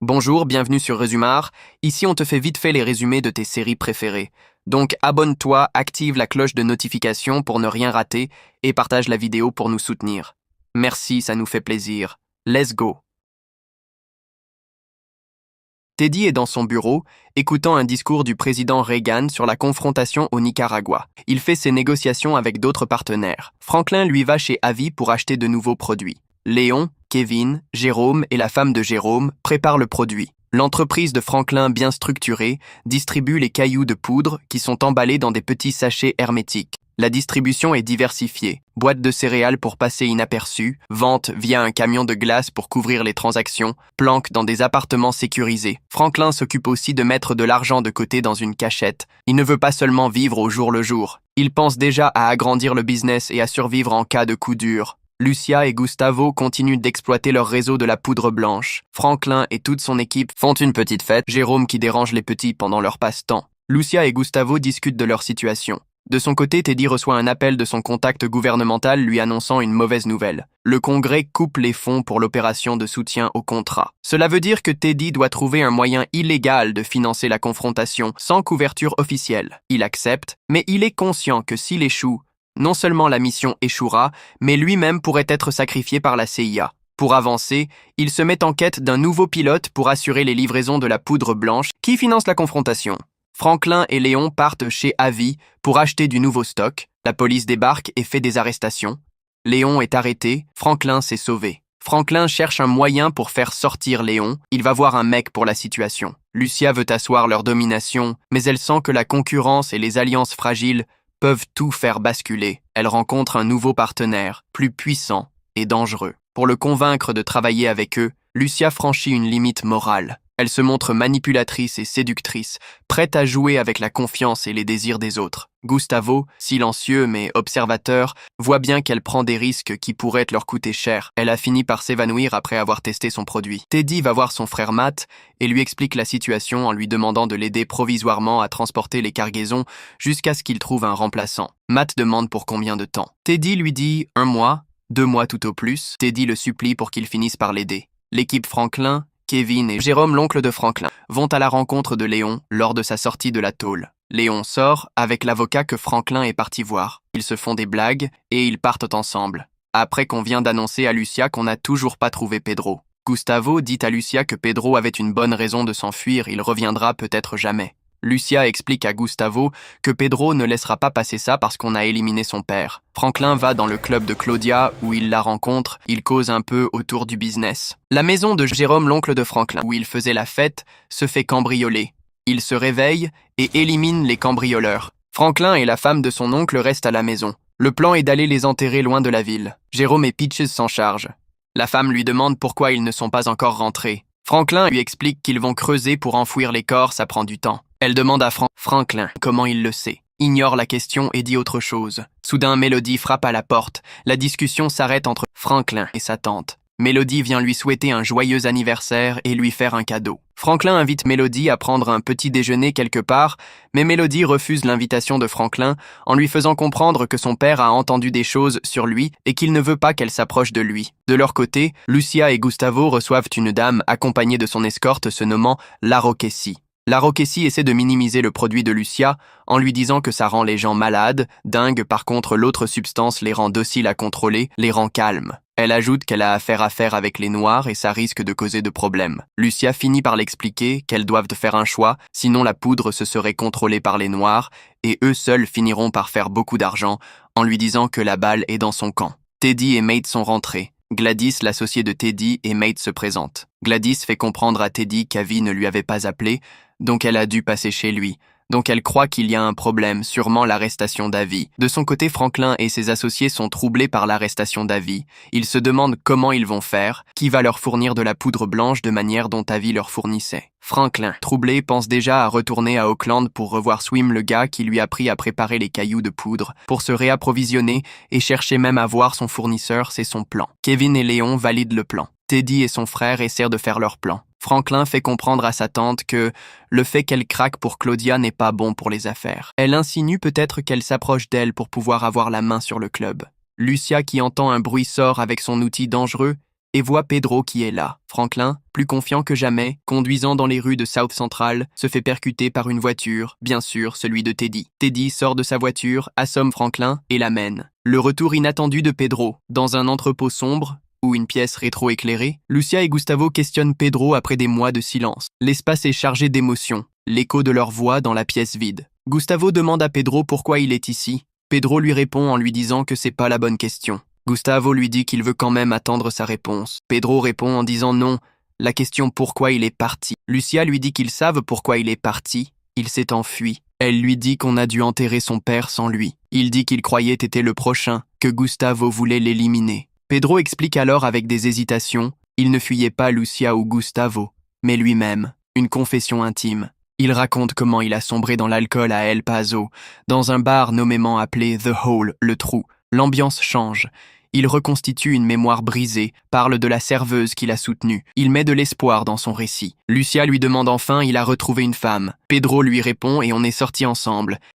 Bonjour, bienvenue sur Résumar. Ici, on te fait vite fait les résumés de tes séries préférées. Donc, abonne-toi, active la cloche de notification pour ne rien rater et partage la vidéo pour nous soutenir. Merci, ça nous fait plaisir. Let's go. Teddy est dans son bureau, écoutant un discours du président Reagan sur la confrontation au Nicaragua. Il fait ses négociations avec d'autres partenaires. Franklin lui va chez Avi pour acheter de nouveaux produits. Léon, Kevin, Jérôme et la femme de Jérôme préparent le produit. L'entreprise de Franklin, bien structurée, distribue les cailloux de poudre qui sont emballés dans des petits sachets hermétiques. La distribution est diversifiée. Boîtes de céréales pour passer inaperçues, vente via un camion de glace pour couvrir les transactions, planques dans des appartements sécurisés. Franklin s'occupe aussi de mettre de l'argent de côté dans une cachette. Il ne veut pas seulement vivre au jour le jour. Il pense déjà à agrandir le business et à survivre en cas de coup dur. Lucia et Gustavo continuent d'exploiter leur réseau de la poudre blanche. Franklin et toute son équipe font une petite fête. Jérôme qui dérange les petits pendant leur passe-temps. Lucia et Gustavo discutent de leur situation. De son côté, Teddy reçoit un appel de son contact gouvernemental lui annonçant une mauvaise nouvelle. Le Congrès coupe les fonds pour l'opération de soutien au contrat. Cela veut dire que Teddy doit trouver un moyen illégal de financer la confrontation sans couverture officielle. Il accepte, mais il est conscient que s'il échoue, non seulement la mission échouera, mais lui-même pourrait être sacrifié par la CIA. Pour avancer, il se met en quête d'un nouveau pilote pour assurer les livraisons de la poudre blanche qui finance la confrontation. Franklin et Léon partent chez Avi pour acheter du nouveau stock. La police débarque et fait des arrestations. Léon est arrêté, Franklin s'est sauvé. Franklin cherche un moyen pour faire sortir Léon. Il va voir un mec pour la situation. Lucia veut asseoir leur domination, mais elle sent que la concurrence et les alliances fragiles peuvent tout faire basculer. Elle rencontre un nouveau partenaire, plus puissant et dangereux. Pour le convaincre de travailler avec eux, Lucia franchit une limite morale. Elle se montre manipulatrice et séductrice, prête à jouer avec la confiance et les désirs des autres. Gustavo, silencieux mais observateur, voit bien qu'elle prend des risques qui pourraient leur coûter cher. Elle a fini par s'évanouir après avoir testé son produit. Teddy va voir son frère Matt et lui explique la situation en lui demandant de l'aider provisoirement à transporter les cargaisons jusqu'à ce qu'il trouve un remplaçant. Matt demande pour combien de temps. Teddy lui dit 1 mois, 2 mois tout au plus. Teddy le supplie pour qu'il finisse par l'aider. L'équipe Franklin, Kevin et Jérôme, l'oncle de Franklin, vont à la rencontre de Léon lors de sa sortie de la tôle. Léon sort avec l'avocat que Franklin est parti voir. Ils se font des blagues et ils partent ensemble. Après qu'on vient d'annoncer à Lucia qu'on n'a toujours pas trouvé Pedro. Gustavo dit à Lucia que Pedro avait une bonne raison de s'enfuir, il reviendra peut-être jamais. Lucia explique à Gustavo que Pedro ne laissera pas passer ça parce qu'on a éliminé son père. Franklin va dans le club de Claudia où il la rencontre, il cause un peu autour du business. La maison de Jérôme, l'oncle de Franklin, où il faisait la fête, se fait cambrioler. Il se réveille et élimine les cambrioleurs. Franklin et la femme de son oncle restent à la maison. Le plan est d'aller les enterrer loin de la ville. Jérôme et Peaches s'en chargent. La femme lui demande pourquoi ils ne sont pas encore rentrés. Franklin lui explique qu'ils vont creuser pour enfouir les corps, ça prend du temps. Elle demande à Franklin comment il le sait, ignore la question et dit autre chose. Soudain, Mélodie frappe à la porte. La discussion s'arrête entre Franklin et sa tante. Mélodie vient lui souhaiter un joyeux anniversaire et lui faire un cadeau. Franklin invite Mélodie à prendre un petit déjeuner quelque part, mais Mélodie refuse l'invitation de Franklin en lui faisant comprendre que son père a entendu des choses sur lui et qu'il ne veut pas qu'elle s'approche de lui. De leur côté, Lucia et Gustavo reçoivent une dame accompagnée de son escorte se nommant Larokessi. Larokessi essaie de minimiser le produit de Lucia en lui disant que ça rend les gens malades, dingues par contre l'autre substance les rend dociles à contrôler, les rend calmes. Elle ajoute qu'elle a affaire avec les noirs et ça risque de causer de problèmes. Lucia finit par l'expliquer qu'elles doivent faire un choix, sinon la poudre se serait contrôlée par les noirs et eux seuls finiront par faire beaucoup d'argent en lui disant que la balle est dans son camp. Teddy et Mate sont rentrés. Gladys, l'associée de Teddy, et Mate se présentent. Gladys fait comprendre à Teddy qu'Avi ne lui avait pas appelé, donc elle a dû passer chez lui. Donc elle croit qu'il y a un problème, sûrement l'arrestation d'Avi. De son côté, Franklin et ses associés sont troublés par l'arrestation d'Avi. Ils se demandent comment ils vont faire, qui va leur fournir de la poudre blanche de manière dont Avi leur fournissait. Franklin, troublé, pense déjà à retourner à Oakland pour revoir Swim, le gars qui lui a appris à préparer les cailloux de poudre, pour se réapprovisionner et chercher même à voir son fournisseur, c'est son plan. Kevin et Léon valident le plan. Teddy et son frère essaient de faire leur plan. Franklin fait comprendre à sa tante que le fait qu'elle craque pour Claudia n'est pas bon pour les affaires. Elle insinue peut-être qu'elle s'approche d'elle pour pouvoir avoir la main sur le club. Lucia, qui entend un bruit, sort avec son outil dangereux et voit Pedro qui est là. Franklin, plus confiant que jamais, conduisant dans les rues de South Central, se fait percuter par une voiture, bien sûr celui de Teddy. Teddy sort de sa voiture, assomme Franklin et l'amène. Le retour inattendu de Pedro, dans un entrepôt sombre, ou une pièce rétro-éclairée, Lucia et Gustavo questionnent Pedro après des mois de silence. L'espace est chargé d'émotions, l'écho de leur voix dans la pièce vide. Gustavo demande à Pedro pourquoi il est ici. Pedro lui répond en lui disant que c'est pas la bonne question. Gustavo lui dit qu'il veut quand même attendre sa réponse. Pedro répond en disant non, la question pourquoi il est parti. Lucia lui dit qu'ils savent pourquoi il est parti, il s'est enfui. Elle lui dit qu'on a dû enterrer son père sans lui. Il dit qu'il croyait être le prochain, que Gustavo voulait l'éliminer. Pedro explique alors avec des hésitations, il ne fuyait pas Lucia ou Gustavo, mais lui-même, une confession intime. Il raconte comment il a sombré dans l'alcool à El Paso, dans un bar nommément appelé The Hole, le trou. L'ambiance change. Il reconstitue une mémoire brisée, parle de la serveuse qu'il a soutenue. Il met de l'espoir dans son récit. Lucia lui demande enfin il a retrouvé une femme. Pedro lui répond et on est sortis ensemble.